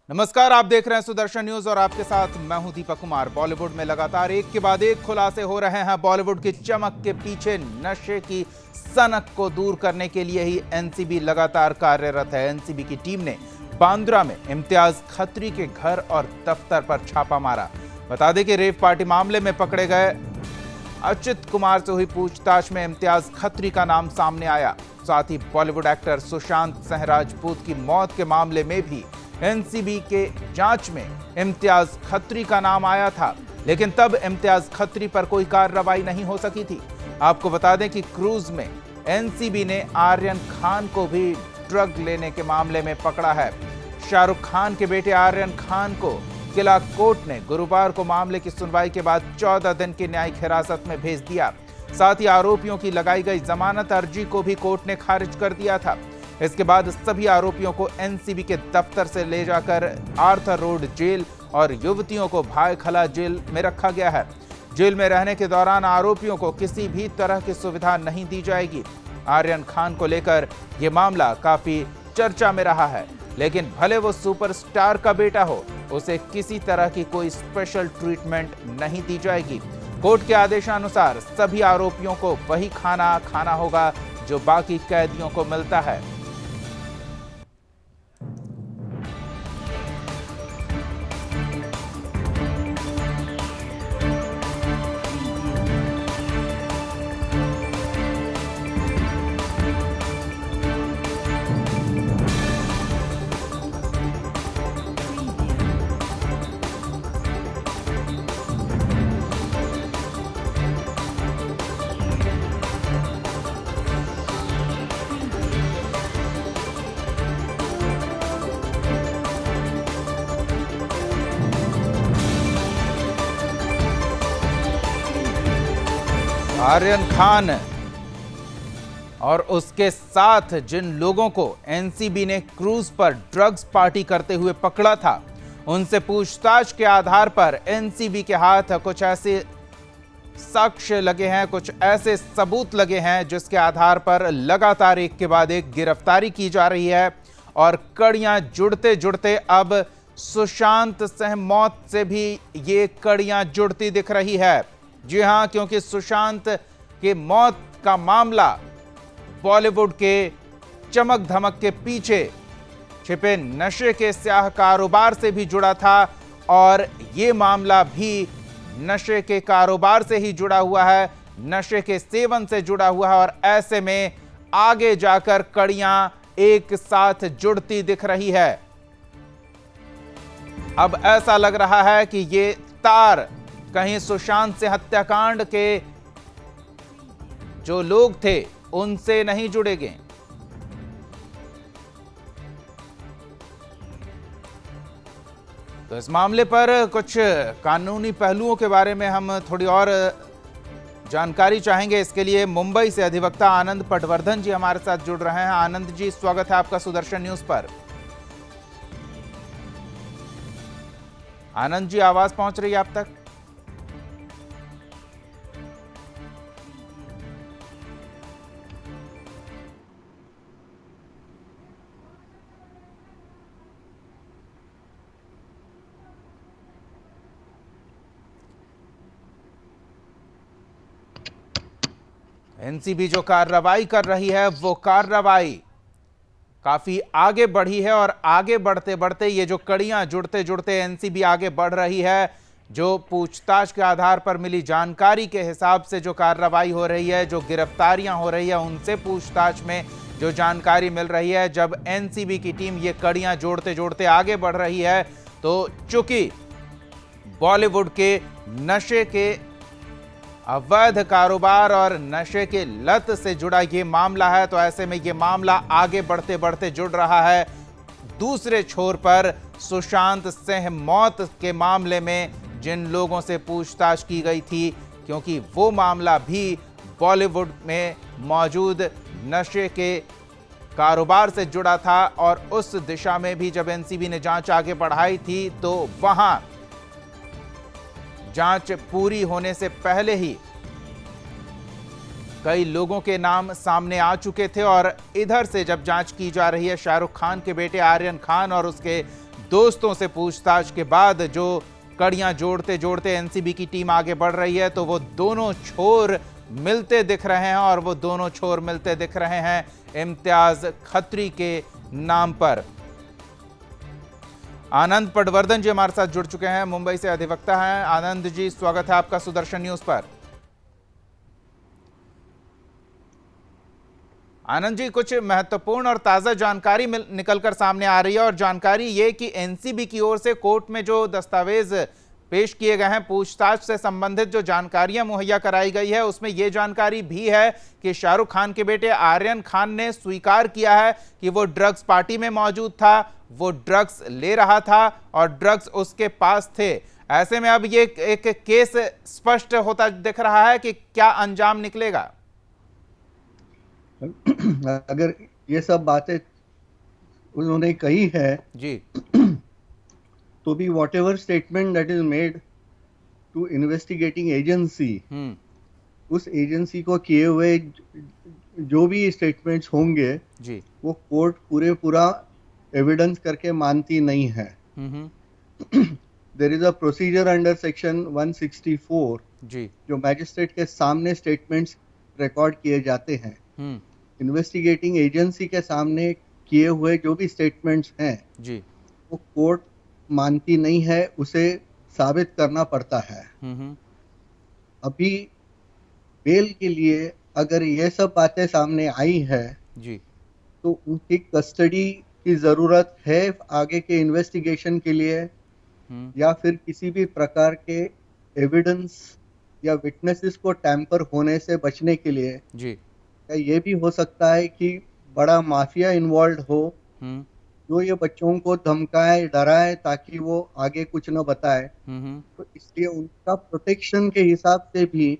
नमस्कार, आप देख रहे हैं सुदर्शन न्यूज और आपके साथ मैं हूं दीपक कुमार। बॉलीवुड में लगातार एक के बाद एक खुलासे हो रहे हैं। बॉलीवुड की चमक के पीछे नशे की सनक को दूर करने के लिए ही एनसीबी लगातार कार्यरत है। एनसीबी की टीम ने बांद्रा में इम्तियाज खत्री के घर और दफ्तर पर छापा मारा। बता दें कि रेव पार्टी मामले में पकड़े गए अच्युत कुमार से हुई पूछताछ में इम्तियाज खत्री का नाम सामने आया। साथ ही बॉलीवुड एक्टर सुशांत सिंह राजपूत की मौत के मामले में भी एनसीबी के जांच में इम्तियाज खत्री का नाम आया था, लेकिन तब इम्तियाज खत्री पर कोई कार्रवाई नहीं हो सकी थी। आपको बता दें कि क्रूज में एनसीबी ने आर्यन खान को भी ड्रग लेने के मामले में पकड़ा है। शाहरुख खान के बेटे आर्यन खान को किला कोर्ट ने गुरुवार को मामले की सुनवाई के बाद 14 दिन की न्यायिक हिरासत में भेज दिया। साथ ही आरोपियों की लगाई गई जमानत अर्जी को भी कोर्ट ने खारिज कर दिया था। इसके बाद सभी आरोपियों को एनसीबी के दफ्तर से ले जाकर आर्थर रोड जेल और युवतियों को भायखला जेल में रखा गया है। जेल में रहने के दौरान आरोपियों को किसी भी तरह की सुविधा नहीं दी जाएगी। आर्यन खान को लेकर यह मामला काफी चर्चा में रहा है, लेकिन भले वो सुपरस्टार का बेटा हो, उसे किसी तरह की कोई स्पेशल ट्रीटमेंट नहीं दी जाएगी। कोर्ट के आदेशानुसार सभी आरोपियों को वही खाना खाना होगा जो बाकी कैदियों को मिलता है। आर्यन खान और उसके साथ जिन लोगों को एनसीबी ने क्रूज पर ड्रग्स पार्टी करते हुए पकड़ा था, उनसे पूछताछ के आधार पर एनसीबी के हाथ कुछ ऐसे साक्ष्य लगे हैं, कुछ ऐसे सबूत लगे हैं जिसके आधार पर लगातार एक के बाद एक गिरफ्तारी की जा रही है। और कड़ियां जुड़ते जुड़ते अब सुशांत सिंह मौत से भी ये कड़ियां जुड़ती दिख रही है। जी हां, क्योंकि सुशांत के मौत का मामला बॉलीवुड के चमक धमक के पीछे छिपे नशे के स्याह कारोबार से भी जुड़ा था और ये मामला भी नशे के कारोबार से ही जुड़ा हुआ है, नशे के सेवन से जुड़ा हुआ है। और ऐसे में आगे जाकर कड़ियां एक साथ जुड़ती दिख रही है। अब ऐसा लग रहा है कि ये तार कहीं सुशांत सिंह हत्याकांड के जो लोग थे उनसे नहीं जुड़ेंगे। तो इस मामले पर कुछ कानूनी पहलुओं के बारे में हम थोड़ी और जानकारी चाहेंगे। इसके लिए मुंबई से अधिवक्ता आनंद पटवर्धन जी हमारे साथ जुड़ रहे हैं। आनंद जी, स्वागत है आपका सुदर्शन न्यूज पर। आनंद जी, आवाज पहुंच रही है आप तक? एनसीबी जो कार्रवाई कर रही है वो कार्रवाई काफी आगे बढ़ी है और आगे बढ़ते बढ़ते ये जो कड़ियां जुड़ते जुड़ते एनसीबी आगे बढ़ रही है। जो पूछताछ के आधार पर मिली जानकारी के हिसाब से जो कार्रवाई हो रही है, जो गिरफ्तारियां हो रही है, उनसे पूछताछ में जो जानकारी मिल रही है, जब एनसीबी की टीम ये कड़ियां जोड़ते जोड़ते आगे बढ़ रही है, तो चूंकि बॉलीवुड के नशे के अवैध कारोबार और नशे के लत से जुड़ा ये मामला है, तो ऐसे में ये मामला आगे बढ़ते बढ़ते जुड़ रहा है। दूसरे छोर पर सुशांत सिंह मौत के मामले में जिन लोगों से पूछताछ की गई थी, क्योंकि वो मामला भी बॉलीवुड में मौजूद नशे के कारोबार से जुड़ा था और उस दिशा में भी जब एनसीबी ने जांच आगे बढ़ाई थी, तो वहां जांच पूरी होने से पहले ही कई लोगों के नाम सामने आ चुके थे और इधर से जब जांच की जा रही है शाहरुख खान के बेटे आर्यन खान और उसके दोस्तों से पूछताछ के बाद जो कड़ियां जोड़ते जोड़ते एनसीबी की टीम आगे बढ़ रही है, तो वो दोनों छोर मिलते दिख रहे हैं और वो दोनों छोर मिलते दिख रहे हैं इम्तियाज खत्री के नाम पर। आनंद पटवर्धन जी हमारे साथ जुड़ चुके हैं, मुंबई से अधिवक्ता हैं। आनंद जी, स्वागत है आपका सुदर्शन न्यूज पर। आनंद जी, कुछ महत्वपूर्ण और ताजा जानकारी निकलकर सामने आ रही है, और जानकारी ये कि एनसीबी की ओर से कोर्ट में जो दस्तावेज पेश किए गए हैं, पूछताछ से संबंधित जो जानकारियां मुहैया कराई गई है, उसमें यह जानकारी भी है कि शाहरुख खान के बेटे आर्यन खान ने स्वीकार किया है कि वो ड्रग्स पार्टी में मौजूद था, वो ड्रग्स ले रहा था और ड्रग्स उसके पास थे। ऐसे में अब ये एक केस स्पष्ट होता दिख रहा है कि क्या अंजाम निकलेगा। अगर ये सब बातें उन्होंने कही है जी, तो भी whatever statement that is made to investigating agency, उस एजेंसी को किए हुए जो भी स्टेटमेंट्स होंगे जी, वो कोर्ट पूरा एविडेंस करके मानती नहीं है। There is a procedure under section 164 जी, जो मैजिस्ट्रेट के सामने स्टेटमेंट्स रिकॉर्ड किए जाते हैं। इन्वेस्टिगेटिंग एजेंसी के सामने किए हुए जो भी स्टेटमेंट्स हैं जी, वो कोर्ट मानती नहीं है, उसे साबित करना पड़ता है। अभी बेल के लिए अगर ये सब बातें सामने आई है जी, तो उनकी कस्टडी की जरूरत है आगे के इन्वेस्टिगेशन के लिए, या फिर किसी भी प्रकार के एविडेंस या विटनेसेस को टैंपर होने से बचने के लिए। जी, क्या ये भी हो सकता है कि बड़ा माफिया इन्वॉल्व हो जो ये बच्चों को धमकाए, डराए ताकि वो आगे कुछ न बताए, तो इसलिए उनका प्रोटेक्शन के हिसाब से भी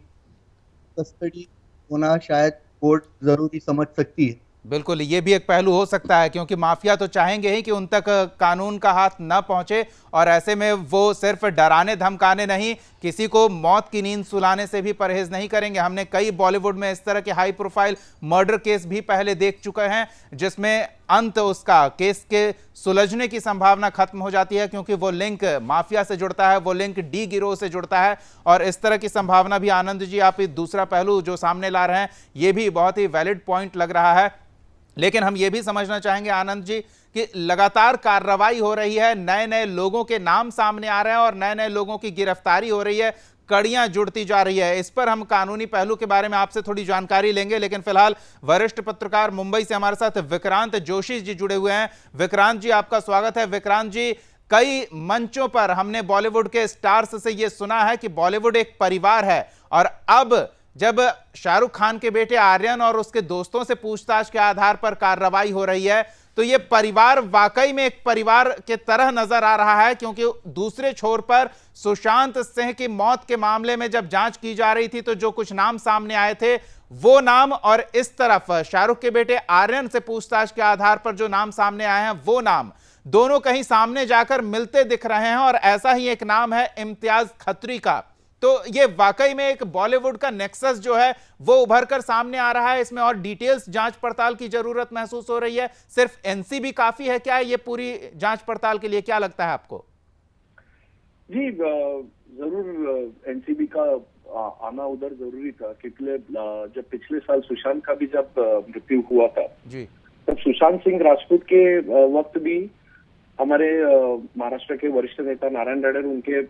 कस्टडी होना शायद कोर्ट जरूरी समझ सकती है। बिल्कुल, ये भी एक पहलू हो सकता है, क्योंकि माफिया तो चाहेंगे ही कि उन तक कानून का हाथ न पहुंचे, और ऐसे में वो सिर्फ डराने धमकाने नहीं, किसी को मौत की नींद सुलाने से भी परहेज नहीं करेंगे। हमने कई बॉलीवुड में इस तरह के हाई प्रोफाइल मर्डर केस भी पहले देख चुके हैं, जिसमें अंत उसका केस के सुलझने की संभावना खत्म हो जाती है, क्योंकि वो लिंक माफिया से जुड़ता है, वो लिंक डी गिरोह से जुड़ता है। और इस तरह की संभावना भी, आनंद जी, आप दूसरा पहलू जो सामने ला रहे हैं, ये भी बहुत ही वैलिड पॉइंट लग रहा है। लेकिन हम ये भी समझना चाहेंगे आनंद जी कि लगातार कार्रवाई हो रही है, नए नए लोगों के नाम सामने आ रहे हैं और नए नए लोगों की गिरफ्तारी हो रही है, कड़ियां जुड़ती जा रही है। इस पर हम कानूनी पहलू के बारे में आपसे थोड़ी जानकारी लेंगे, लेकिन फिलहाल वरिष्ठ पत्रकार मुंबई से हमारे साथ विक्रांत जोशी जी जुड़े हुए हैं। विक्रांत जी, आपका स्वागत है। विक्रांत जी, कई मंचों पर हमने बॉलीवुड के स्टार्स से यह सुना है कि बॉलीवुड एक परिवार है, और अब जब शाहरुख खान के बेटे आर्यन और उसके दोस्तों से पूछताछ के आधार पर कार्रवाई हो रही है, तो यह परिवार वाकई में एक परिवार के तरह नजर आ रहा है। क्योंकि दूसरे छोर पर सुशांत सिंह की मौत के मामले में जब जांच की जा रही थी, तो जो कुछ नाम सामने आए थे वो नाम, और इस तरफ शाहरुख के बेटे आर्यन से पूछताछ के आधार पर जो नाम सामने आए हैं वो नाम, दोनों कहीं सामने जाकर मिलते दिख रहे हैं। और ऐसा ही एक नाम है इम्तियाज खत्री का। तो ये वाकई में एक बॉलीवुड का नेक्सस जो है वो उभर कर सामने आ रहा है। इसमें और डिटेल्स जांच पड़ताल की जरूरत महसूस हो रही है। सिर्फ एनसीबी काफी है क्या ये पूरी जांच पड़ताल के लिए, क्या लगता है आपको? जी जरूर एनसीबी का आना उधर जरूरी था, क्योंकि जब पिछले साल सुशांत का भी जब मृत्यु हुआ था जी, तब सुशांत सिंह राजपूत के वक्त भी हमारे महाराष्ट्र के वरिष्ठ नेता नारायण राणे, उनके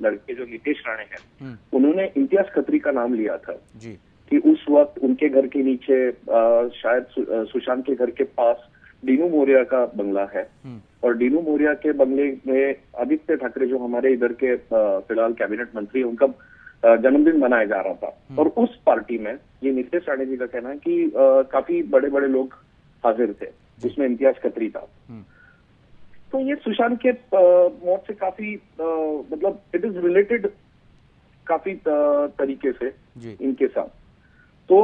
लड़के जो नितेश राणे हैं, उन्होंने इम्तियाज खत्री का नाम लिया था जी, कि उस वक्त उनके घर के नीचे शायद सुशांत के घर के पास डीनू मौर्य का बंगला है, और डीनू मौर्य के बंगले में आदित्य ठाकरे जो हमारे इधर के फिलहाल कैबिनेट मंत्री है, उनका जन्मदिन मनाया जा रहा था। और उस पार्टी में ये नितेश राणे जी का कहना है कि काफी बड़े बड़े लोग हाजिर थे, उसमें इम्तियाज खत्री था। तो ये सुशांत के मौत से काफी मतलब इट इज रिलेटेड काफी तरीके से इनके साथ। तो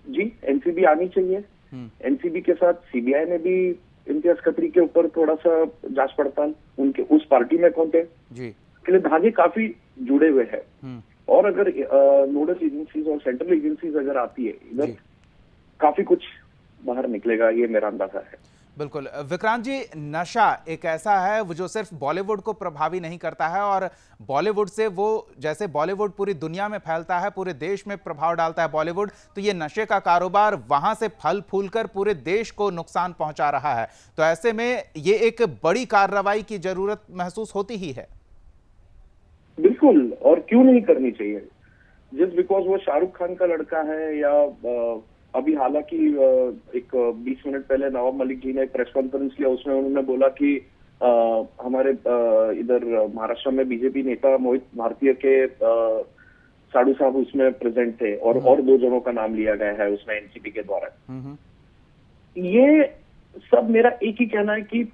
जी एनसीबी आनी चाहिए, एनसीबी के साथ सीबीआई ने भी इम्तियाज खत्री के ऊपर थोड़ा सा जांच पड़ताल, उनके उस पार्टी में कौन थे के लिए धागे काफी जुड़े हुए हैं। और अगर नोडल एजेंसीज और सेंट्रल एजेंसीज अगर आती है इधर, काफी कुछ बाहर निकलेगा, ये मेरा अंदाजा है। बिल्कुल विक्रांत जी, नशा एक ऐसा है वो जो सिर्फ बॉलीवुड को प्रभावी नहीं करता है, और बॉलीवुड से वो, जैसे बॉलीवुड पूरी दुनिया में फैलता है, पूरे देश में प्रभाव डालता है बॉलीवुड, तो ये नशे का कारोबार वहां से फल फूल कर पूरे देश को नुकसान पहुंचा रहा है। तो ऐसे में ये एक बड़ी कार्रवाई की जरूरत महसूस होती ही है। बिल्कुल, और क्यों नहीं करनी चाहिए। जस्ट बिकॉज वो शाहरुख खान का लड़का है, या अभी हालांकि एक 20 मिनट पहले नवाब मलिक जी ने एक प्रेस कॉन्फ्रेंस किया, उसमें उन्होंने बोला कि हमारे इधर महाराष्ट्र में बीजेपी नेता मोहित भारतीय के साधु साहब उसमें प्रेजेंट थे, और 2 जनों का नाम लिया गया है उसमें एनसीपी के द्वारा। ये सब मेरा एक ही कहना है कि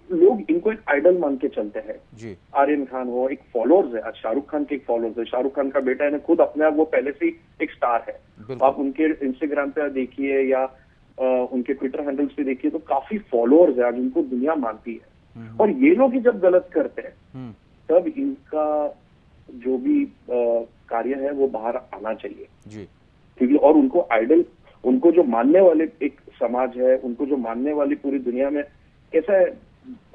लोग इनको एक आइडल मान के चलते हैं जी। आर्यन खान वो एक फॉलोअर्स है, आज शाहरुख खान के एक फॉलोअर्स है, शाहरुख खान का बेटा है, खुद अपने आप वो पहले से ही एक स्टार है। तो आप उनके इंस्टाग्राम पे देखिए या उनके ट्विटर हैंडल्स पे देखिए तो काफी फॉलोअर्स है, आज उनको दुनिया मानती है। और ये लोग ही जब गलत करते हैं तब इनका जो भी कार्य है वो बाहर आना चाहिए जी। क्योंकि और उनको आइडल, उनको जो मानने वाले एक समाज है, उनको जो मानने वाली पूरी दुनिया में, कैसा है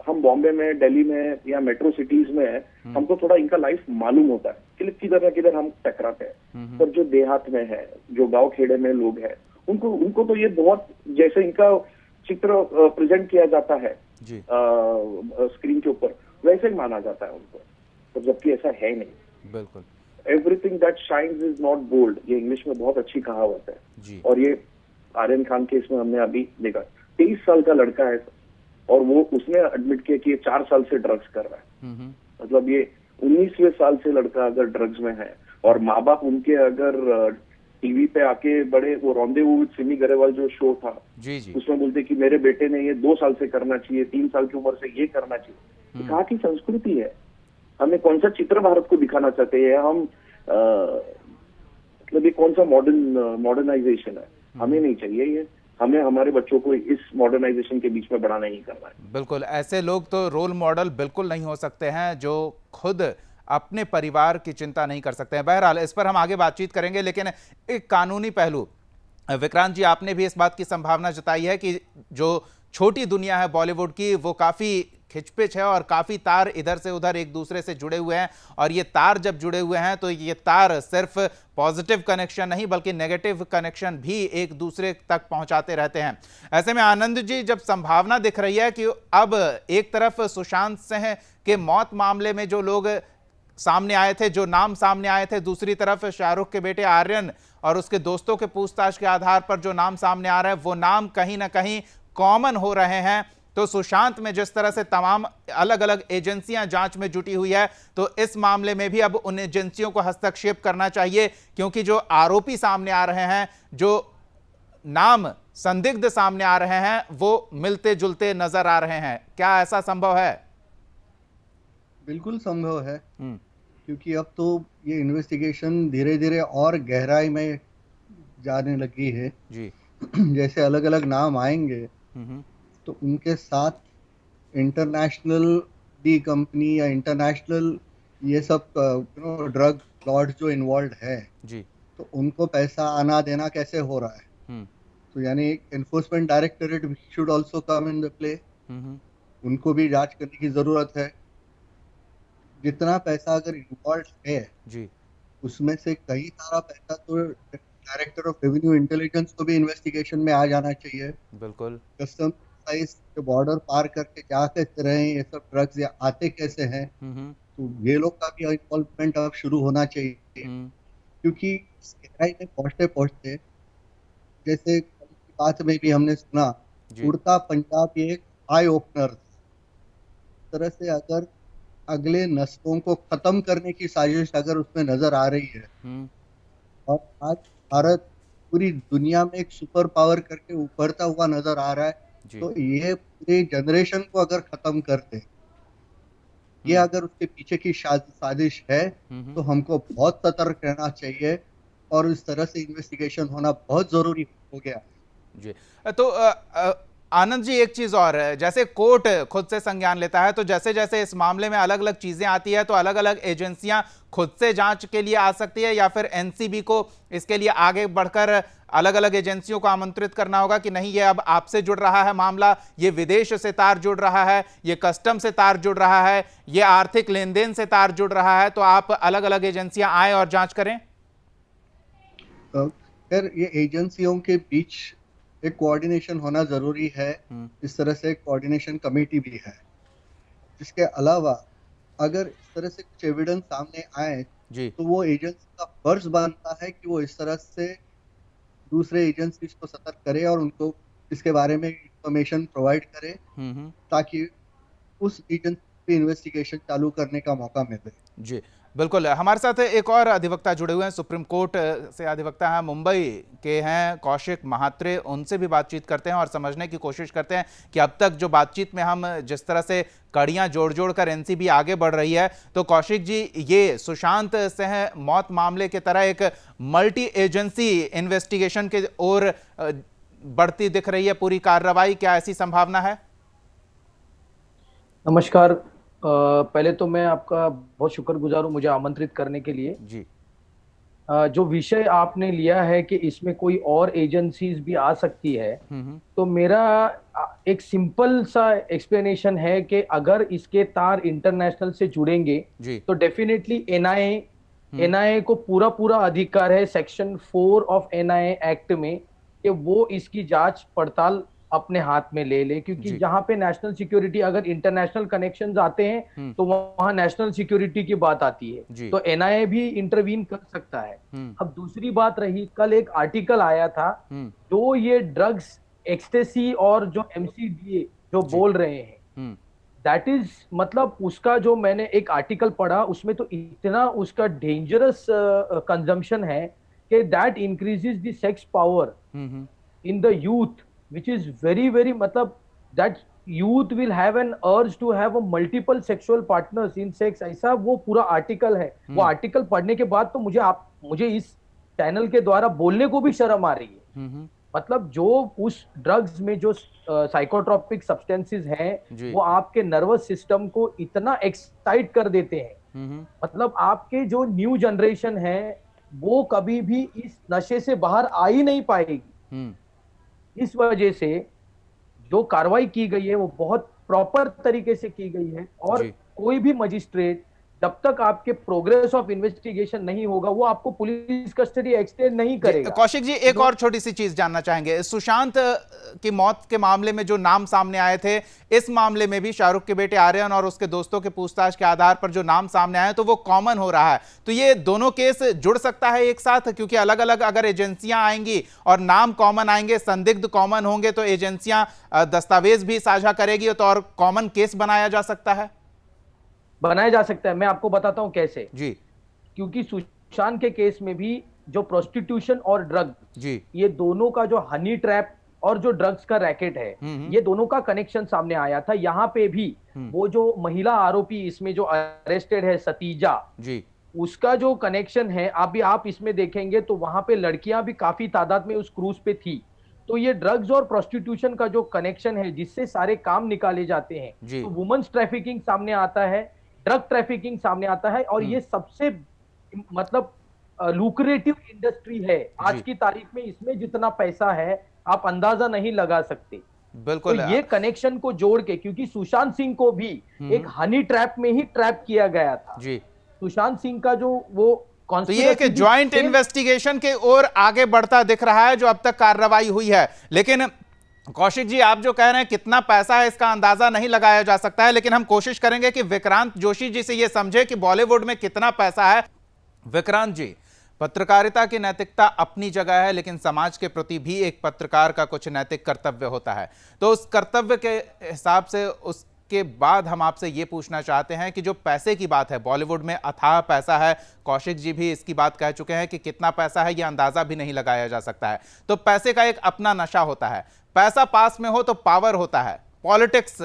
हम बॉम्बे में, दिल्ली में या मेट्रो सिटीज में है, हमको थोड़ा इनका लाइफ मालूम होता है कि किधर ना किधर हम टकराते हैं। पर जो देहात में है, जो गांव खेड़े में लोग हैं, उनको तो ये बहुत, जैसे इनका चित्र प्रेजेंट किया जाता है स्क्रीन के ऊपर, वैसे ही माना जाता है उनको, तो जबकि ऐसा है नहीं। बिल्कुल, everything that shines is not gold, ये इंग्लिश में बहुत अच्छी कहावत है जी। और ये आर्यन खान केस में हमने अभी देखा, 23 साल का लड़का है और वो उसने एडमिट किया कि ये 4 साल से ड्रग्स कर रहा है। मतलब ये 19वें साल से लड़का अगर ड्रग्स में है, और माँ बाप उनके अगर टीवी पे आके बड़े, वो रॉन्डेवू विद सिमी गरेवाल जो शो था जी जी, उसमें बोलते कि मेरे बेटे ने ये 2 साल से करना चाहिए, 3 साल की उम्र से ये करना चाहिए। तो कहाँ की संस्कृति है? हमें कौन सा चित्र भारत को दिखाना चाहते हैं हम? मतलब ये कौन सा मॉडर्नाइजेशन है? हमें नहीं चाहिए ये। हमें हमारे बच्चों को इस मॉडर्नाइजेशन के बीच में बड़ा नहीं करना है। बिल्कुल, ऐसे लोग तो रोल मॉडल बिल्कुल नहीं हो सकते हैं जो खुद अपने परिवार की चिंता नहीं कर सकते हैं। बहरहाल इस पर हम आगे बातचीत करेंगे, लेकिन एक कानूनी पहलू, विक्रांत जी, आपने भी इस बात की संभावना जताई है कि जो छोटी दुनिया है बॉलीवुड की, वो काफी खिचपिच है और काफी तार इधर से उधर एक दूसरे से जुड़े हुए हैं, और ये तार जब जुड़े हुए हैं तो ये तार सिर्फ पॉजिटिव कनेक्शन नहीं बल्कि नेगेटिव कनेक्शन भी एक दूसरे तक पहुंचाते रहते हैं। ऐसे में आनंद जी, जब संभावना दिख रही है कि अब एक तरफ सुशांत सिंह के मौत मामले में जो लोग सामने आए थे, जो नाम सामने आए थे, दूसरी तरफ शाहरुख के बेटे आर्यन और उसके दोस्तों के पूछताछ के आधार पर जो नाम सामने आ रहा है, वो नाम कहीं ना कहीं कॉमन हो रहे हैं। तो सुशांत में जिस तरह से तमाम अलग अलग एजेंसियां जांच में जुटी हुई है, तो इस मामले में भी अब उन एजेंसियों को हस्तक्षेप करना चाहिए, क्योंकि जो आरोपी सामने आ रहे हैं, जो नाम संदिग्ध सामने आ रहे हैं, वो मिलते जुलते नजर आ रहे हैं। क्या ऐसा संभव है? बिल्कुल संभव है, क्योंकि अब तो ये इन्वेस्टिगेशन धीरे धीरे और गहराई में जाने लगी है जी। जैसे अलग अलग नाम आएंगे तो उनके साथ इंटरनेशनल डी कंपनी या इंटरनेशनल ये सब ड्रग लॉर्ड जो इन्वॉल्व है जी, तो उनको पैसा आना देना कैसे हो रहा है। तो यानी enforcement directorate should also come in the play, उनको भी जांच करने की जरूरत है। जितना पैसा अगर इन्वॉल्व है जी, उसमें से कई सारा पैसा तो डायरेक्टर ऑफ रेवेन्यू इंटेलिजेंस को भी इन्वेस्टिगेशन में आ जाना चाहिए। बिल्कुल, कस्टम के बॉर्डर पार करके जा कैसे रहे हैं ये सब ड्रग्स, या आते कैसे हैं, तो ये लोग का भी इन्वॉल्वमेंट अब शुरू होना चाहिए। क्योंकि गहराई में पहुंचते पहुंचते, जैसे बात में भी हमने सुना, उड़ता पंजाब ये एक आई ओपनर था। इस तरह से अगर अगले नस्लों को खत्म करने की साजिश अगर उसमें नजर आ रही है, और आज भारत पूरी दुनिया में एक सुपर पावर करके उभरता हुआ नजर आ रहा है, तो ये पूरे जनरेशन को अगर खत्म करते, ये अगर उसके पीछे की साजिश है, तो हमको बहुत सतर्क रहना चाहिए और इस तरह से इन्वेस्टिगेशन होना बहुत जरूरी हो गया जी। तो आनंद जी, एक चीज और है, जैसे कोर्ट खुद से संज्ञान लेता है, तो जैसे जैसे इस मामले में अलग अलग चीजें आती है, तो अलग अलग एजेंसियां खुद से जांच के लिए आ सकती है, या फिर एनसीबी को इसके लिए आगे बढ़कर अलग अलग एजेंसियों को आमंत्रित करना होगा कि नहीं, ये अब आपसे जुड़ रहा है मामला, ये विदेश से तार जुड़ रहा है, ये कस्टम से तार जुड़ रहा है, ये आर्थिक लेन देन से तार जुड़ रहा है, तो आप अलग अलग एजेंसियां आए और जांच करें? खैर, ये एजेंसियों के बीच एक कोऑर्डिनेशन होना जरूरी है। इस तरह से एक कोऑर्डिनेशन कमेटी भी है। इसके अलावा अगर इस तरह से कुछ एविडेंस सामने आए जी, तो वो एजेंसी का फर्ज बनता है कि वो इस तरह से दूसरे एजेंसीज को सतर्क करे और उनको इसके बारे में इंफॉर्मेशन प्रोवाइड करे, ताकि उस एजेंसी पे इन्वेस्टिगेशन चालू करने का मौका मिले। जी बिल्कुल। हमारे साथ एक और अधिवक्ता जुड़े हुए हैं, सुप्रीम कोर्ट से अधिवक्ता हैं, मुंबई के हैं कौशिक महात्रे। उनसे भी बातचीत करते हैं और समझने की कोशिश करते हैं कि अब तक जो बातचीत में हम जिस तरह से कड़ियां जोड़ जोड़ कर एनसीबी आगे बढ़ रही है, तो कौशिक जी, ये सुशांत सिंह मौत मामले की तरह एक मल्टी एजेंसी इन्वेस्टिगेशन के ओर बढ़ती दिख रही है पूरी कार्रवाई, क्या ऐसी संभावना है? नमस्कार। पहले तो मैं आपका बहुत शुक्रगुजार हूँ मुझे आमंत्रित करने के लिए। जी। जो विषय आपने लिया है कि इसमें कोई और एजेंसीज भी आ सकती है, तो मेरा एक सिंपल सा एक्सप्लेनेशन है कि अगर इसके तार इंटरनेशनल से जुड़ेंगे तो डेफिनेटली एनआईए को पूरा अधिकार है सेक्शन 4 ऑफ एनआईए एक्ट में कि वो इसकी जांच पड़ताल अपने हाथ में ले ले, क्योंकि जहां पे नेशनल सिक्योरिटी, अगर इंटरनेशनल कनेक्शंस आते हैं तो वहां नेशनल सिक्योरिटी की बात आती है, तो एनआईए भी इंटरवीन कर सकता है। अब दूसरी बात रही, कल एक आर्टिकल आया था जो ये ड्रग्स एक्सटेसी और जो एमसीडीए जो बोल रहे हैं, दैट इज मतलब उसका जो मैंने एक आर्टिकल पढ़ा उसमें तो इतना उसका डेंजरस कंजम्पशन है कि that increases the sex power in the youth, which is very मतलब that youth will have an urge to have a multiple sexual partners in sex, ऐसा वो पूरा आर्टिकल है। वो आर्टिकल पढ़ने के बाद तो मुझे इस चैनल के द्वारा बोलने को भी शर्म आ रही है। मतलब जो उस ड्रग्स में जो साइकोट्रोपिक सब्सटेंसेस हैं वो आपके नर्वस सिस्टम को इतना एक्साइट कर देते हैं, मतलब आपके जो न्यू जनरेशन है वो कभी भी इस नशे से बाहर आ ही नहीं पाएगी। इस वजह से जो कार्रवाई की गई है वो बहुत प्रॉपर तरीके से की गई है, और कोई भी मजिस्ट्रेट जब तक आपके प्रोग्रेस ऑफ इन्वेस्टिगेशन नहीं होगा वो आपको पुलिस कस्टडी एक्सटेंड नहीं करेगा। कौशिक जी, एक और छोटी सी चीज जानना चाहेंगे, सुशांत की मौत के मामले में जो नाम सामने आए थे, इस मामले में भी शाहरुख के बेटे आर्यन और उसके दोस्तों के पूछताछ के आधार पर जो नाम सामने आए तो वो कॉमन हो रहा है, तो ये दोनों केस जुड़ सकता है एक साथ? क्योंकि अलग अलग अगर एजेंसियां आएंगी और नाम कॉमन आएंगे, संदिग्ध कॉमन होंगे, तो एजेंसियां दस्तावेज भी साझा करेगी तो और कॉमन केस बनाया जा सकता है। मैं आपको बताता हूं कैसे जी। क्योंकि सुशांत के केस में भी जो प्रोस्टिट्यूशन और ड्रग जी, ये दोनों का जो हनी ट्रैप और जो ड्रग्स का रैकेट है, ये दोनों का कनेक्शन सामने आया था। यहाँ पे भी वो जो महिला आरोपी इसमें जो अरेस्टेड है सतीजा जी, उसका जो कनेक्शन है आप इसमें देखेंगे तो वहां पे लड़कियां भी काफी तादाद में उस क्रूज पे थी। तो ये ड्रग्स और प्रोस्टिट्यूशन का जो कनेक्शन है जिससे सारे काम निकाले जाते हैं, तो वुमेन्स ट्रैफिकिंग सामने आता है, ड्रग ट्रैफिकिंग सामने आता है, और ये सबसे मतलब लुक्रेटिव इंडस्ट्री है आज की तारीख में। इसमें जितना पैसा है आप अंदाजा नहीं लगा सकते। बिल्कुल। तो ये कनेक्शन को जोड़ के, क्योंकि सुशांत सिंह को भी एक हनी ट्रैप में ही ट्रैप किया गया था जी। सुशांत सिंह का जो वो तो ये एक ज्वाइंट इन्वेस्टिगेशन के ओर आगे बढ़ता दिख रहा है जो अब तक कार्रवाई हुई है। लेकिन कौशिक जी, आप जो कह रहे हैं कितना पैसा है इसका अंदाजा नहीं लगाया जा सकता है, लेकिन हम कोशिश करेंगे कि विक्रांत जोशी जी से ये समझे कि बॉलीवुड में कितना पैसा है। विक्रांत जी, पत्रकारिता की नैतिकता अपनी जगह है, लेकिन समाज के प्रति भी एक पत्रकार का कुछ नैतिक कर्तव्य होता है, तो उस कर्तव्य के हिसाब से उसके बाद हम आपसे ये पूछना चाहते हैं कि जो पैसे की बात है, बॉलीवुड में अथाह पैसा है, कौशिक जी भी इसकी बात कह चुके हैं कि कितना पैसा है ये अंदाजा भी नहीं लगाया जा सकता है। तो पैसे का एक अपना नशा होता है, पैसा पास में हो तो पावर होता है। पॉलिटिक्स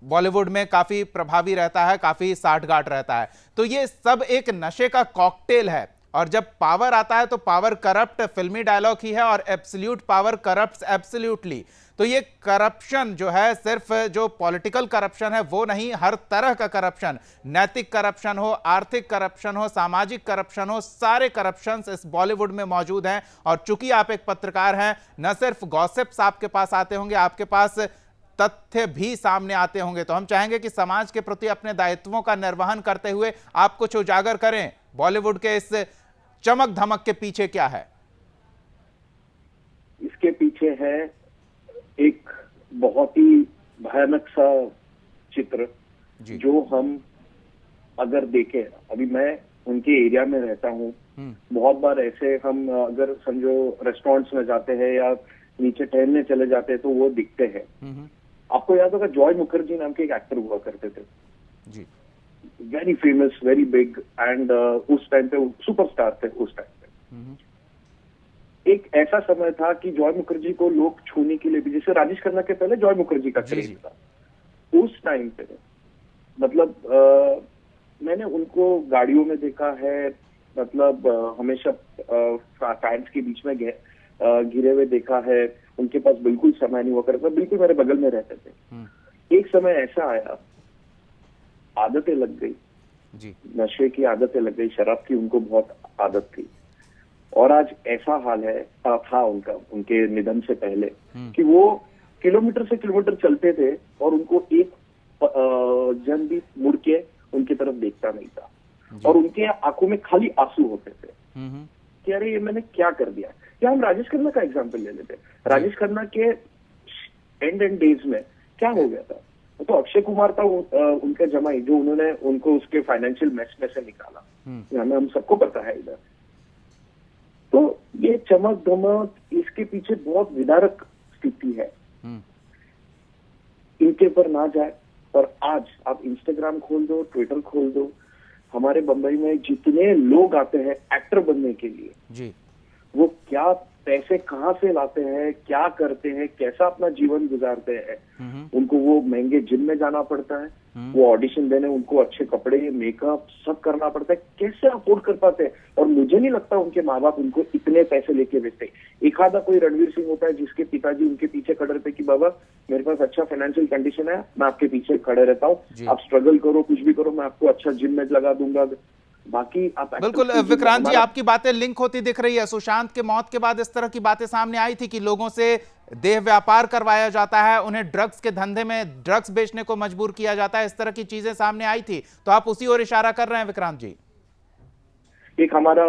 बॉलीवुड में काफी प्रभावी रहता है, काफी साठगांठ रहता है, तो ये सब एक नशे का कॉकटेल है। और जब पावर आता है तो पावर करप्ट फिल्मी डायलॉग ही है, और एब्सोल्यूट पावर करप्ट्स एब्सोल्यूटली। तो ये करप्शन जो है सिर्फ जो पॉलिटिकल करप्शन है वो नहीं, हर तरह का करप्शन, नैतिक करप्शन हो, आर्थिक करप्शन हो, सामाजिक करप्शन हो, सारे करप्शंस इस बॉलीवुड में मौजूद हैं। और चूंकि आप एक पत्रकार हैं, न सिर्फ गॉसिप्स आपके पास आते होंगे, आपके पास तथ्य भी सामने आते होंगे। तो हम चाहेंगे कि समाज के प्रति अपने दायित्वों का निर्वहन करते हुए आप कुछ उजागर करें, बॉलीवुड के इस चमक धमक के पीछे क्या है? इसके पीछे है एक बहुत ही भयानक सा चित्र जो हम अगर देखें, अभी मैं उनके एरिया में रहता हूँ, बहुत बार ऐसे हम अगर समझो रेस्टोरेंट्स में जाते हैं या नीचे टहलने चले जाते हैं तो वो दिखते हैं। आपको याद होगा जॉय मुखर्जी नाम के एक एक्टर हुआ करते थे जी, very famous, very big, and उस टाइम पे सुपरस्टार थे। उस टाइम पे एक ऐसा समय था कि जॉय मुखर्जी को लोग छूने के लिए भी, जैसे राजेश खन्ना के पहले जॉय मुखर्जी का क्रेज था उस टाइम पे। मतलब मैंने उनको गाड़ियों में देखा है, मतलब हमेशा फैंस के बीच में घिरे हुए देखा है। उनके पास बिल्कुल समय नहीं हुआ करता, बिल्कुल मेरे बगल में रहते थे। एक समय ऐसा आया, आदतें लग गई जी, नशे की आदतें लग गई, शराब की उनको बहुत आदत थी। और आज ऐसा हाल है था उनका, उनके निधन से पहले, कि वो किलोमीटर से किलोमीटर चलते थे और उनको एक जन भी मुड़ के उनकी तरफ देखता नहीं था, और उनके आंखों में खाली आंसू होते थे कि अरे ये मैंने क्या कर दिया। या हम राजेश खन्ना का एग्जाम्पल ले लेते, राजेश खन्ना के एंड डेज में क्या हो गया था, तो अक्षय कुमार था उनका जमाई, जो उन्होंने उनको उसके फाइनेंशियल मेस में से निकाला, हमें हम सबको पता है इधर। तो ये चमक धमक, इसके पीछे बहुत विदारक स्थिति है, इनके ऊपर ना जाए। और आज आप इंस्टाग्राम खोल दो, ट्विटर खोल दो, हमारे बंबई में जितने लोग आते हैं एक्टर बनने के लिए जी, वो क्या पैसे कहाँ से लाते हैं, क्या करते हैं, कैसा अपना जीवन गुजारते हैं। उनको वो महंगे जिम में जाना पड़ता है, वो ऑडिशन देने, उनको अच्छे कपड़े, मेकअप सब करना पड़ता है, कैसे अफोर्ड कर पाते हैं। और मुझे नहीं लगता उनके माँ बाप उनको इतने पैसे लेके भेजते। एक आधा कोई रणवीर सिंह होता है जिसके पिताजी उनके पीछे खड़े रहते कि बाबा मेरे पास अच्छा फाइनेंशियल कंडीशन है, मैं आपके पीछे खड़े रहता हूँ, आप स्ट्रगल करो, कुछ भी करो, मैं आपको अच्छा जिम में लगा दूंगा। बाकी आप बिल्कुल विक्रांत जी, आपकी बातें लिंक होती दिख रही है। सुशांत के मौत के बाद इस तरह की बातें सामने आई थी कि लोगों से देह व्यापार करवाया जाता है, उन्हें ड्रग्स के धंधे में ड्रग्स बेचने को मजबूर किया जाता है, इस तरह की चीजें सामने आई थी। तो आप उसी ओर इशारा कर रहे हैं विक्रांत जी? एक हमारा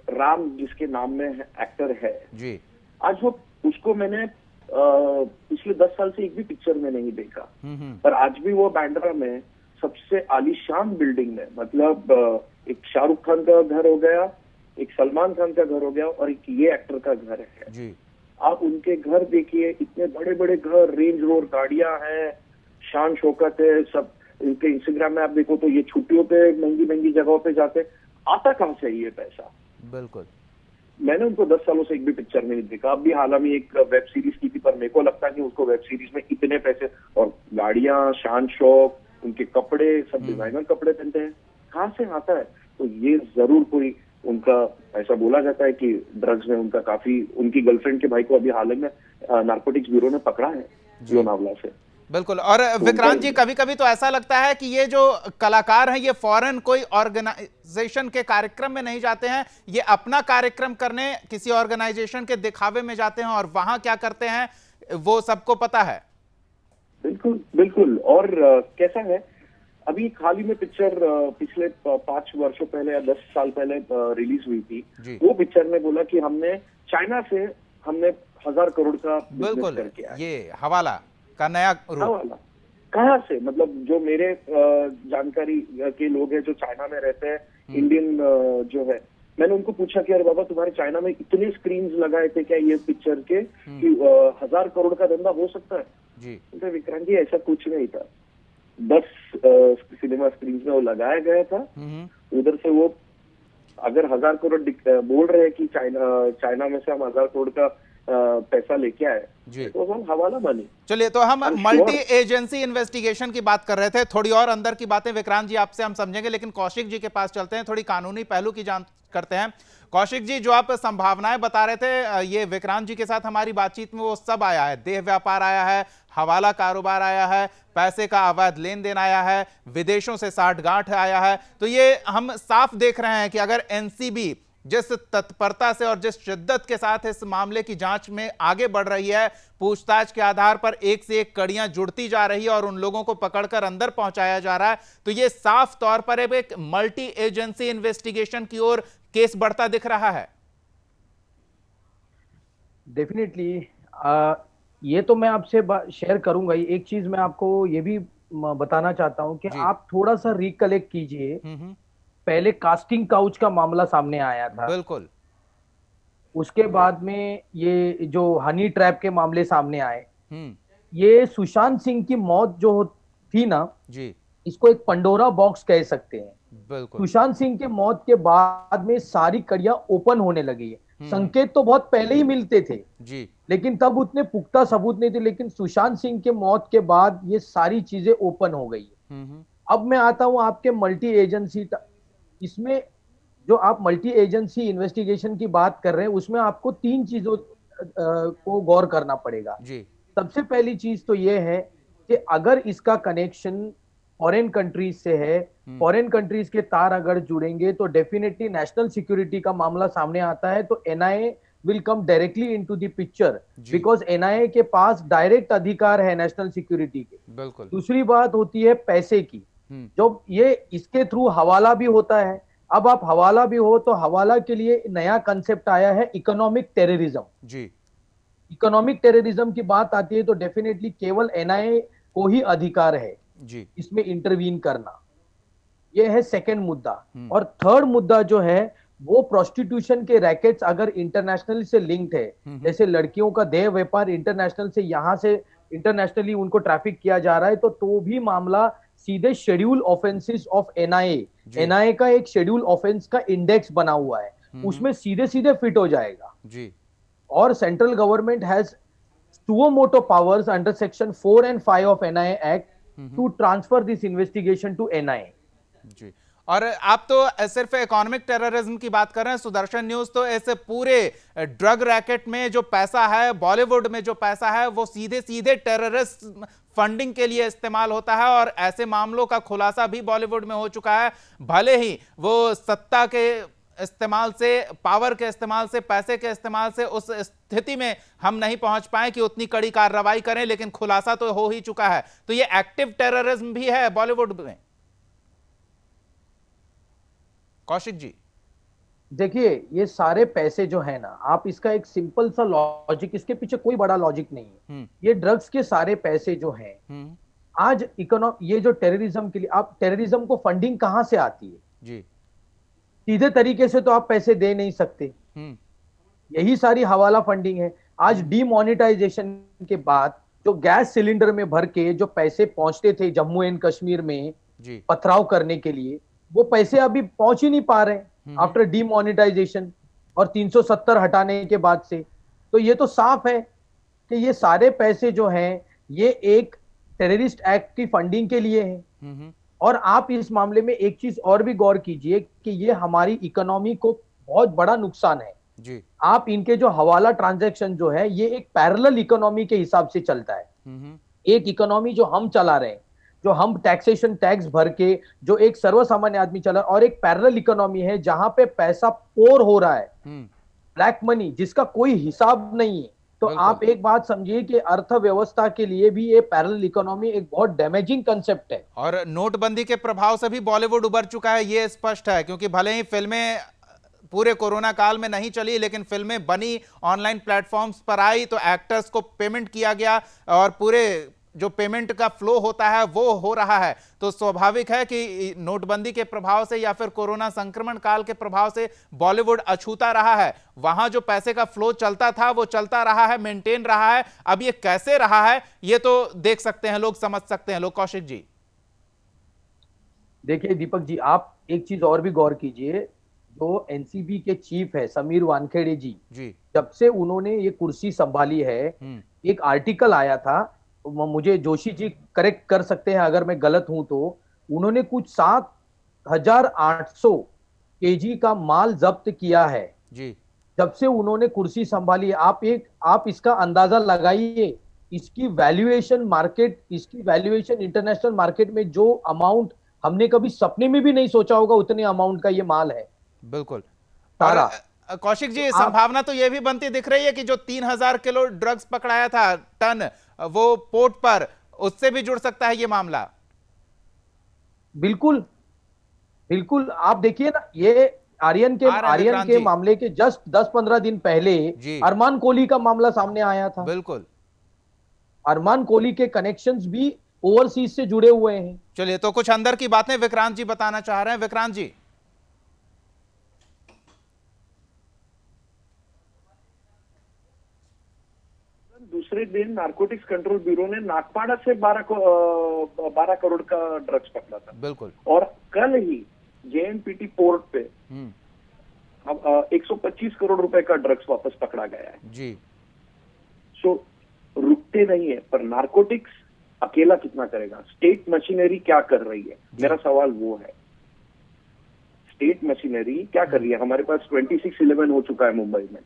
राम जिसके नाम में एक्टर है जी, आज वो, उसको मैंने पिछले 10 साल से एक भी पिक्चर में नहीं देखा, पर आज भी वो बांद्रा में सबसे आलीशान बिल्डिंग में, मतलब एक शाहरुख खान का घर हो गया, एक सलमान खान का घर हो गया, और एक ये एक्टर का घर है जी। आप उनके घर देखिए, इतने बड़े बड़े घर, रेंज रोवर गाड़ियां हैं, शान शौकत है सब। इनके इंस्टाग्राम में आप देखो तो ये छुट्टियों पे महंगी महंगी जगहों पे जाते, आता कहाँ से ये पैसा? बिल्कुल, मैंने उनको 10 सालों से एक भी पिक्चर में नहीं देखा। अब भी हाल में एक वेब सीरीज की थी, पर मेरे को लगता है कि उसको वेब सीरीज में इतने पैसे, और गाड़ियां, शान शौक, उनके कपड़े सब डिजाइनर कपड़े पहनते हैं, कहाँ से आता है? तो ये जरूर कोई उनका, ऐसा बोला जाता है कि ड्रग्स में उनका काफी, उनकी गर्लफ्रेंड के भाई को अभी हाल में नारकोटिक्स ब्यूरो ने पकड़ा है लोनावला से। बिल्कुल। और विक्रांत जी, कभी कभी तो ऐसा लगता है कि ये जो कलाकार हैं ये फॉरेन कोई ऑर्गेनाइजेशन के कार्यक्रम में नहीं जाते हैं, ये अपना कार्यक्रम करने किसी ऑर्गेनाइजेशन के दिखावे में जाते हैं, और वहां क्या करते हैं वो सबको पता है। बिल्कुल बिल्कुल। और कैसा है, अभी हाल ही में पिक्चर पिछले 5 वर्षों पहले या 10 साल पहले रिलीज हुई थी, वो पिक्चर में बोला कि हमने चाइना से 1000 करोड़ का बिजनेस करके आए। ये हवाला का नया रूप कहाँ से? मतलब जो मेरे जानकारी के लोग हैं जो चाइना में रहते हैं, इंडियन जो है, मैंने उनको पूछा कि अरे बाबा तुम्हारे चाइना में इतने स्क्रीन्स लगाए थे क्या ये पिक्चर के कि 1000 करोड़ का धंधा हो सकता है जी? तो विक्रांत जी ऐसा कुछ नहीं था, 10 सिनेमा स्क्रीन में वो लगाया गया था। उधर से वो अगर 1000 करोड़ बोल रहे हैं कि चाइना में से हम 1000 करोड़ का पैसा लेके आए, जी। इट वाज ऑन हवाला मनी। चलिए, तो हम मल्टी एजेंसी इन्वेस्टिगेशन की बात कर रहे थे, थोड़ी और अंदर की बातें विक्रांत जी आपसे हम समझेंगे, लेकिन कौशिक जी के पास चलते हैं, थोड़ी कानूनी पहलू की जांच करते हैं। कौशिक जी, जो आप संभावनाएं बता रहे थे, ये विक्रांत जी के साथ हमारी बातचीत में वो सब आया है, देह व्यापार आया है, हवाला कारोबार आया है, पैसे का अवैध लेन देन आया है, विदेशों से साठगांठ आया है। तो ये हम साफ देख रहे हैं कि अगर एनसीबी जिस तत्परता से और जिस शिद्दत के साथ इस मामले की जांच में आगे बढ़ रही है, पूछताछ के आधार पर एक से एक कड़ियां जुड़ती जा रही है और उन लोगों को पकड़कर अंदर पहुंचाया जा रहा है, तो यह साफ तौर पर एक मल्टी एजेंसी इन्वेस्टिगेशन की ओर केस बढ़ता दिख रहा है। डेफिनेटली ये तो मैं आपसे शेयर करूंगा ही। एक चीज मैं आपको ये भी बताना चाहता हूं कि आप थोड़ा सा रिकलेक्ट कीजिए, पहले कास्टिंग काउच का मामला सामने आया था, बिल्कुल। उसके बाद में ये जो हनी ट्रैप के मामले सामने आए, ये सुशांत सिंह की मौत जो थी ना जी, इसको एक पंडोरा बॉक्स कह सकते हैं। बिल्कुल। सुशांत सिंह के मौत के बाद में सारी कड़ियां ओपन होने लगी है। संकेत तो बहुत पहले ही मिलते थे जी, लेकिन तब उतने पुख्ता सबूत नहीं थे, लेकिन सुशांत सिंह के मौत के बाद ये सारी चीजें ओपन हो गई है। अब मैं आता हूं आपके मल्टी एजेंसी, इसमें जो आप मल्टी एजेंसी इन्वेस्टिगेशन की बात कर रहे हैं, उसमें आपको 3 चीजों को गौर करना पड़ेगा जी। सबसे पहली चीज तो यह है कि अगर इसका कनेक्शन फॉरेन कंट्रीज से है, फॉरेन कंट्रीज के तार अगर जुड़ेंगे तो डेफिनेटली नेशनल सिक्योरिटी का मामला सामने आता है, तो NIA will come directly into the picture, because NIA के पास डायरेक्ट अधिकार है नेशनल सिक्योरिटी के। बिल्कुल। दूसरी बात होती है पैसे की, जो ये इसके थ्रू हवाला भी होता है। अब आप हवाला भी हो तो हवाला के लिए नया कंसेप्ट आया है इकोनॉमिक टेररिज्म जी। इकोनॉमिक टेररिज्म की बात आती है तो डेफिनेटली केवल एनआईए को ही अधिकार है जी इसमें इंटरवीन करना। यह है सेकंड मुद्दा। और थर्ड मुद्दा जो है वो प्रोस्टिट्यूशन के रैकेट्स अगर इंटरनेशनल से लिंक्ड है, जैसे लड़कियों का देह व्यापार इंटरनेशनल से यहां से इंटरनेशनली उनको ट्रैफिक किया जा रहा है, तो भी मामला सीधे schedule offences of NIA, NIA का एक शेड्यूल ऑफेंस का इंडेक्स बना हुआ है, उसमें सीधे सीधे फिट हो जाएगा जी। और central government has suo moto powers under section 4 and 5 of NIA Act to transfer this investigation to NIA जी। और आप तो सिर्फ इकोनॉमिक टेररिज्म की बात कर रहे हैं, सुदर्शन न्यूज तो ऐसे पूरे ड्रग रैकेट में जो पैसा है, बॉलीवुड में जो पैसा है, वो सीधे सीधे टेररिस्ट फंडिंग के लिए इस्तेमाल होता है और ऐसे मामलों का खुलासा भी बॉलीवुड में हो चुका है। भले ही वो सत्ता के इस्तेमाल से, पावर के इस्तेमाल से, पैसे के इस्तेमाल से उस स्थिति में हम नहीं पहुंच पाए कि उतनी कड़ी कार्रवाई करें, लेकिन खुलासा तो हो ही चुका है। तो ये एक्टिव टेररिज्म भी है बॉलीवुड में। कौशिक जी, देखिए ये सारे पैसे जो है ना, आप इसका एक सिंपल सा लॉजिक, इसके पीछे कोई बड़ा लॉजिक नहीं है। ये ड्रग्स के सारे पैसे जो हैं, आज ये जो टेररिज्म के लिए, आप टेररिज्म को फंडिंग कहां से आती है जी? सीधे तरीके से तो आप पैसे दे नहीं सकते, यही सारी हवाला फंडिंग है। आज डीमोनेटाइजेशन के बाद जो गैस सिलेंडर में भर के जो पैसे पहुंचते थे जम्मू एंड कश्मीर में जी पथराव करने के लिए, वो पैसे अभी पहुंच ही नहीं पा रहे आफ्टर डीमोनेटाइजेशन और 370 हटाने के बाद से। तो ये तो साफ है कि ये सारे पैसे जो हैं ये एक टेररिस्ट एक्ट की फंडिंग के लिए हैं। और आप इस मामले में एक चीज और भी गौर कीजिए कि ये हमारी इकोनॉमी को बहुत बड़ा नुकसान है जी। आप इनके जो हवाला ट्रांजैक्शन जो है, ये एक पैरेलल इकोनॉमी के हिसाब से चलता है। एक इकोनॉमी जो हम चला रहे हैं, जो हम टैक्सेशन टैक्स भर के जो एक सर्वसामान्य आदमी चला, और एक पैरेलल इकोनॉमी है जहां पे पैसा पोर हो रहा है, ब्लैक मनी, जिसका कोई हिसाब नहीं है। तो आप एक बात समझिए कि अर्थव्यवस्था के लिए भी ये पैरेलल इकोनॉमी एक बहुत डैमेजिंग कंसेप्ट है। और नोटबंदी के प्रभाव से भी बॉलीवुड उभर चुका है, ये स्पष्ट है, क्योंकि भले ही फिल्में पूरे कोरोना काल में नहीं चली, लेकिन फिल्में बनी, ऑनलाइन प्लेटफॉर्म्स पर आई, तो एक्टर्स को पेमेंट किया गया और पूरे जो पेमेंट का फ्लो होता है वो हो रहा है। तो स्वाभाविक है कि नोटबंदी के प्रभाव से या फिर कोरोना संक्रमण काल के प्रभाव से बॉलीवुड अछूता रहा है। वहां जो पैसे का फ्लो चलता था वो चलता रहा है, मेंटेन रहा है। अब ये कैसे रहा है ये तो देख सकते हैं लोग, समझ सकते हैं लोग। कौशिक जी, देखिए दीपक जी, आप एक चीज और भी गौर कीजिए, जो एनसीबी के चीफ है समीर वानखेड़े जी, जी जब से उन्होंने ये कुर्सी संभाली है, एक आर्टिकल आया था, मुझे जोशी जी करेक्ट कर सकते हैं अगर मैं गलत हूं तो, उन्होंने कुछ 7,800 केजी का माल जब्त किया है जी जब से उन्होंने कुर्सी संभाली है। आप इसका अंदाजा लगाइए, इसकी वैल्यूएशन इंटरनेशनल मार्केट में जो अमाउंट हमने कभी सपने में भी नहीं सोचा होगा, उतने अमाउंट का ये माल है। बिल्कुल। और सारा कौशिक जी, आप संभावना तो यह भी बनती दिख रही है कि जो 3,000 किलो ड्रग्स पकड़ाया था टन वो पोर्ट पर, उससे भी जुड़ सकता है ये मामला। बिल्कुल बिल्कुल, आप देखिए ना, ये आर्यन विक्रांत के जी। मामले के जस्ट 10-15 दिन पहले जी अरमान कोहली का मामला सामने आया था। बिल्कुल। अरमान कोहली के कनेक्शंस भी ओवरसीज से जुड़े हुए हैं। चलिए, तो कुछ अंदर की बातें विक्रांत जी बताना चाह रहे हैं। विक्रांत जी। दूसरे दिन नारकोटिक्स कंट्रोल ब्यूरो ने नागपाड़ा से 12 करोड़ का ड्रग्स पकड़ा था। बिल्कुल। और कल ही जेएनपीटी पोर्ट पे अब 125 करोड़ रुपए का ड्रग्स वापस पकड़ा गया है। जी। सो रुकते नहीं है, पर नारकोटिक्स अकेला कितना करेगा? स्टेट मशीनरी क्या कर रही है, मेरा सवाल वो है। स्टेट मशीनरी क्या कर रही है? हमारे पास 2611 हो चुका है मुंबई में।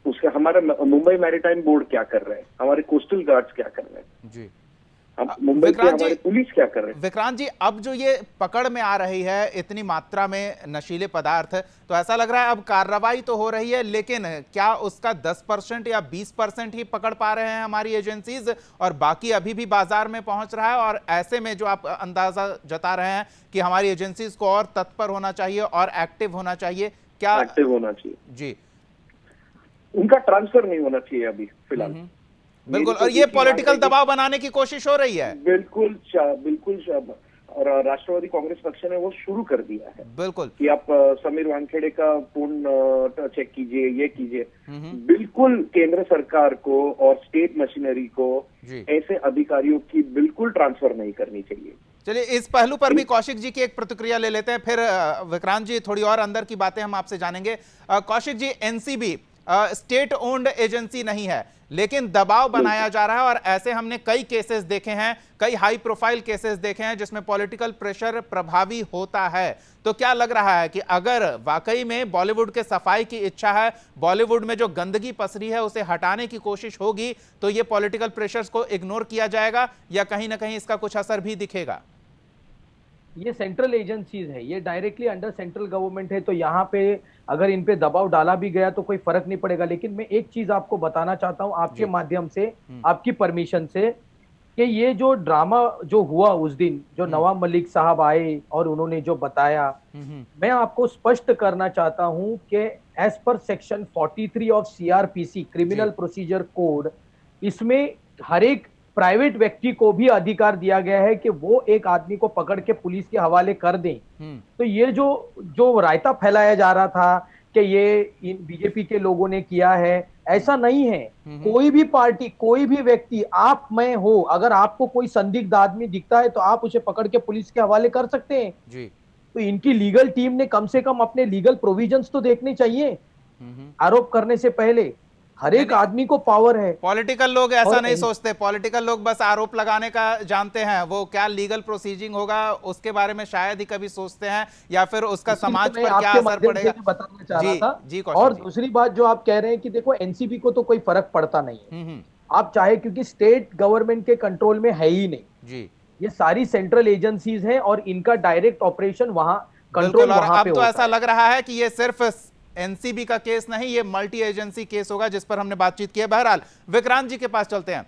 उसके हमारा मुंबई मैरीटाइम बोर्ड क्या कर रहे हैं? हमारे कोस्टल गार्ड्स क्या कर रहे हैं? जी। अब मुंबई के हमारे पुलिस क्या कर रहे हैं? विक्रांत जी, अब जो ये पकड़ में आ रही है इतनी मात्रा में नशीले पदार्थ, तो ऐसा लग रहा है अब कार्रवाई तो हो रही है, लेकिन क्या उसका 10% या 20% ही पकड़ पा रहे हैं हमारी एजेंसीज, और बाकी अभी भी बाजार में पहुंच रहा है? और ऐसे में जो आप अंदाजा जता रहे हैं कि हमारी एजेंसीज को और तत्पर होना चाहिए और एक्टिव होना चाहिए, क्या एक्टिव होना चाहिए? जी। उनका ट्रांसफर नहीं होना चाहिए अभी फिलहाल। बिल्कुल। और ये पॉलिटिकल दबाव बनाने की कोशिश हो रही है। बिल्कुल बिल्कुल। और राष्ट्रवादी कांग्रेस पक्ष ने वो शुरू कर दिया है। बिल्कुल कि आप समीर वानखेड़े का फोन चेक कीजिए, ये कीजिए। बिल्कुल केंद्र सरकार को और स्टेट मशीनरी को ऐसे अधिकारियों की बिल्कुल ट्रांसफर नहीं करनी चाहिए। चलिए, इस पहलू पर भी कौशिक जी की एक प्रतिक्रिया ले लेते हैं, फिर विक्रांत जी थोड़ी और अंदर की बातें हम आपसे जानेंगे। Kaushik ji, NCB state owned agency नहीं है, लेकिन दबाव बनाया जा रहा है, और ऐसे हमने कई केसेस देखे हैं, कई हाई प्रोफाइल केसेस देखे हैं जिसमें पॉलिटिकल प्रेशर प्रभावी होता है। तो क्या लग रहा है कि अगर वाकई में बॉलीवुड के सफाई की इच्छा है, बॉलीवुड में जो गंदगी पसरी है उसे हटाने की कोशिश होगी, तो ये पॉलिटिकल प्रेशर्स को इग्नोर किया जाएगा या कहीं ना कहीं इसका कुछ असर भी दिखेगा? ये सेंट्रल एजेंसीज है, ये डायरेक्टली अंडर सेंट्रल गवर्नमेंट है, तो यहाँ पे अगर इन पे दबाव डाला भी गया तो कोई फर्क नहीं पड़ेगा। लेकिन मैं एक चीज आपको बताना चाहता हूँ आपके माध्यम से, आपकी परमिशन से, कि ये जो ड्रामा जो हुआ उस दिन, जो नवाब मलिक साहब आए और उन्होंने जो बताया, मैं आपको स्पष्ट करना चाहता हूँ कि as per section 43 of CrPC criminal procedure code, इसमें हर एक प्राइवेट व्यक्ति को भी अधिकार दिया गया है कि वो एक आदमी को पकड़ के पुलिस के हवाले कर दें। तो ये जो रायता फैलाया जा रहा था कि ये इन बीजेपी के लोगों ने किया है, ऐसा नहीं है। कोई भी पार्टी, कोई भी व्यक्ति, आप मैं हो, अगर आपको कोई संदिग्ध आदमी दिखता है तो आप उसे पकड़ के पुलिस के हवाले कर सकते हैं जी। तो इनकी लीगल टीम ने कम से कम अपने लीगल प्रोविजंस तो देखने चाहिए आरोप करने से पहले। हर एक आदमी को पावर है। पॉलिटिकल लोग ऐसा नहीं सोचते, पॉलिटिकल लोग बस आरोप लगाने का जानते हैं, वो क्या लीगल प्रोसीजिंग होगा उसके बारे में शायद ही कभी सोचते हैं, या फिर उसका समाज पर क्या असर पड़ेगा। बताना चाह रहा था जी। और दूसरी बात जो आप कह रहे हैं कि देखो एनसीबी को तो कोई फर्क पड़ता नहीं है, आप चाहे, क्योंकि स्टेट गवर्नमेंट के कंट्रोल में है ही नहीं जी, ये सारी सेंट्रल एजेंसीज हैं और इनका डायरेक्ट ऑपरेशन वहां कंट्रोल वहां पे होता है। अब तो ऐसा लग रहा है कि ये सिर्फ एनसीबी का केस नहीं, ये मल्टी एजेंसी केस होगा जिस पर हमने बातचीत की है। बहरहाल विक्रांत जी के पास चलते हैं।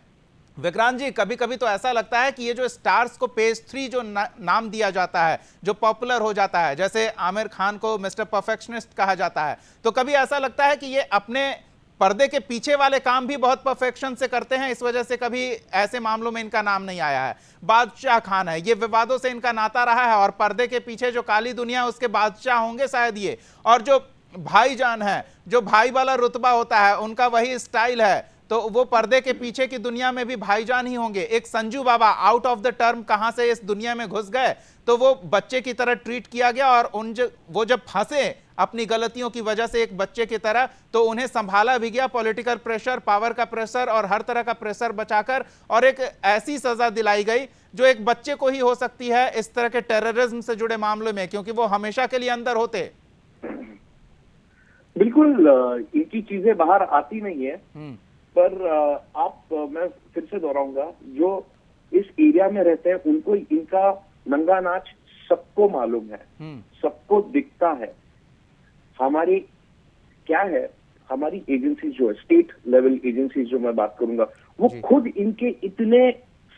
विक्रांत जी, कभी कभी तो ऐसा लगता है कि ये जो स्टार्स को पेज 3 जो नाम दिया जाता है, जो पॉपुलर हो जाता है, जैसे आमिर खान को मिस्टर परफेक्शनिस्ट कहा जाता है, तो कभी ऐसा लगता है कि ये अपने पर्दे के पीछे वाले काम भी बहुत परफेक्शन से करते हैं, इस वजह से कभी ऐसे मामलों में इनका नाम नहीं आया है। बादशाह खान है, ये विवादों से इनका नाता रहा है, और पर्दे के पीछे जो काली दुनिया है उसके बादशाह होंगे शायद ये। और जो भाईजान है, जो भाई वाला रुतबा होता है, उनका वही स्टाइल है, तो वो पर्दे के पीछे की दुनिया में भी भाईजान ही होंगे। एक संजू बाबा आउट ऑफ द टर्म कहां से इस दुनिया में घुस गए, तो वो बच्चे की तरह ट्रीट किया गया, और वो जब फंसे अपनी गलतियों की वजह से एक बच्चे की तरह, तो उन्हें संभाला भी गया, पॉलिटिकल प्रेशर, पावर का प्रेशर और हर तरह का प्रेशर बचाकर, और एक ऐसी सजा दिलाई गई जो एक बच्चे को ही हो सकती है इस तरह के टेररिज्म से जुड़े मामलों में, क्योंकि वो हमेशा के लिए अंदर होते। बिल्कुल, इनकी चीजें बाहर आती नहीं है, पर मैं फिर से दोहराऊंगा, जो इस एरिया में रहते हैं उनको इनका नंगा नाच सबको मालूम है, सबको दिखता है। हमारी क्या है, हमारी एजेंसी जो है, स्टेट लेवल एजेंसी जो मैं बात करूंगा, वो खुद इनके इतने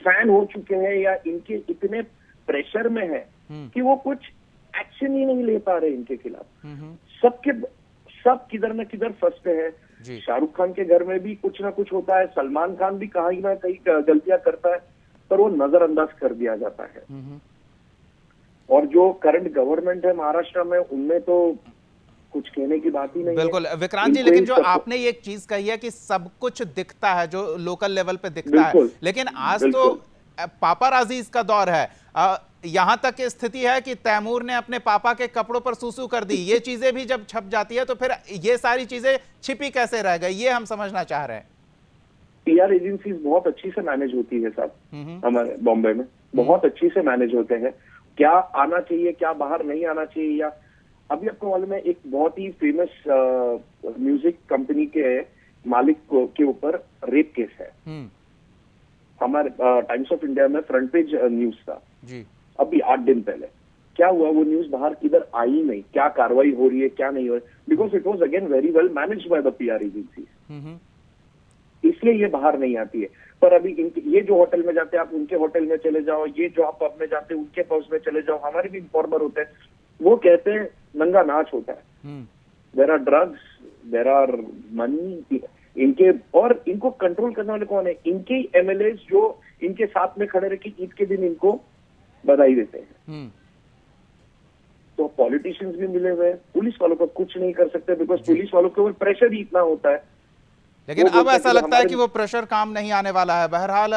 फैन हो चुके हैं या इनके इतने प्रेशर में है कि वो कुछ एक्शन ही नहीं ले पा रहे इनके खिलाफ। सब किधर न किधर फंसते हैं। शाहरुख खान के घर में भी कुछ ना कुछ होता है, सलमान खान भी कहीं ना कहीं गलतियां करता है, पर वो नजरअंदाज कर दिया जाता है। और जो करंट गवर्नमेंट है महाराष्ट्र में, उनमें तो कुछ कहने की बात ही नहीं। बिल्कुल विक्रांत जी, लेकिन जो आपने ये एक चीज कही है कि सब कुछ दिखता है, जो लोकल लेवल पे दिखता है, लेकिन आज तो पापाराजी का दौर है। यहां तक की स्थिति है कि तैमूर ने अपने पापा के कपड़ों पर सूसू कर दी। ये चीजें भी जब छप जाती है तो फिर ये सारी चीजें छिपी कैसे रह गई, ये हम समझना चाह रहे हैं। पीआर एजेंसीज बहुत अच्छी से मैनेज होती है साहब, हमारे बॉम्बे में बहुत अच्छी से मैनेज होते हैं। क्या आना चाहिए, क्या बाहर नहीं आना चाहिए। या अभी आपको मालूम है, एक बहुत ही फेमस म्यूजिक कंपनी के मालिक के ऊपर रेप केस है। हमारे टाइम्स ऑफ इंडिया में फ्रंट पेज न्यूज था जी, अभी 8 दिन पहले। क्या हुआ, वो न्यूज बाहर किधर आई नहीं, क्या कार्रवाई हो रही है, क्या नहीं हो रही, because it was again very well managed by the PR agency, इसलिए ये बाहर नहीं आती है। पर अभी ये जो होटल में जाते हैं, आप उनके होटल में चले जाओ, ये जो आप पब में जाते हैं उनके पब में चले जाओ, हमारे भी इन्फॉर्मर होते हैं, वो कहते हैं नंगा नाच होता है, there are drugs, there are money इनके, और इनको कंट्रोल करने वाले कौन है, इनके एमएलए जो इनके साथ में खड़े रह के ईद के दिन इनको बधाई देते हैं। तो पॉलिटिशियंस भी मिले हुए हैं, पुलिस वालों को कुछ नहीं कर सकते, बिकॉज पुलिस वालों के ऊपर प्रेशर ही इतना होता है। लेकिन अब ऐसा लगता है कि वो प्रेशर काम नहीं आने वाला है। बहरहाल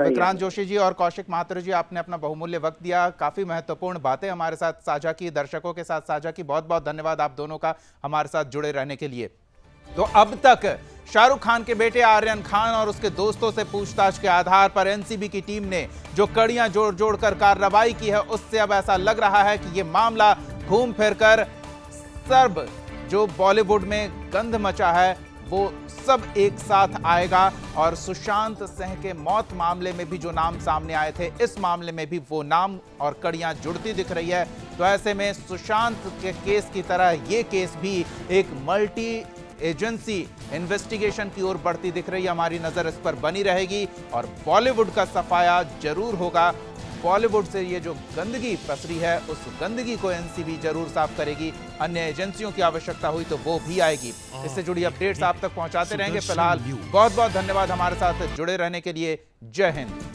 विक्रांत जोशी जी और कौशिक महात्रे जी, आपने अपना बहुमूल्य वक्त दिया, काफी महत्वपूर्ण बातें हमारे साथ साझा की, दर्शकों के साथ साझा की। बहुत बहुत धन्यवाद आप दोनों का हमारे साथ जुड़े रहने के लिए। तो अब तक शाहरुख खान के बेटे आर्यन खान और उसके दोस्तों से पूछताछ के आधार पर एनसीबी की टीम ने जो कड़ियां जोड़ जोड़ कर कार्रवाई की है, उससे अब ऐसा लग रहा है कि यह मामला घूम फिरकर सर्ब जो बॉलीवुड में गंध मचा है वो सब एक साथ आएगा। और सुशांत सिंह के मौत मामले में भी जो नाम सामने आए थे, इस मामले में भी वो नाम और कड़ियां जुड़ती दिख रही है। तो ऐसे में सुशांत के केस की तरह ये केस भी एक मल्टी एजेंसी इन्वेस्टिगेशन की ओर बढ़ती दिख रही है। हमारी नजर इस पर बनी रहेगी और बॉलीवुड का सफाया जरूर होगा। बॉलीवुड से ये जो गंदगी पसरी है, उस गंदगी को एनसीबी जरूर साफ करेगी। अन्य एजेंसियों की आवश्यकता हुई तो वो भी आएगी। इससे जुड़ी अपडेट्स आप तक पहुंचाते रहेंगे। फिलहाल बहुत बहुत धन्यवाद हमारे साथ जुड़े रहने के लिए। जय हिंद।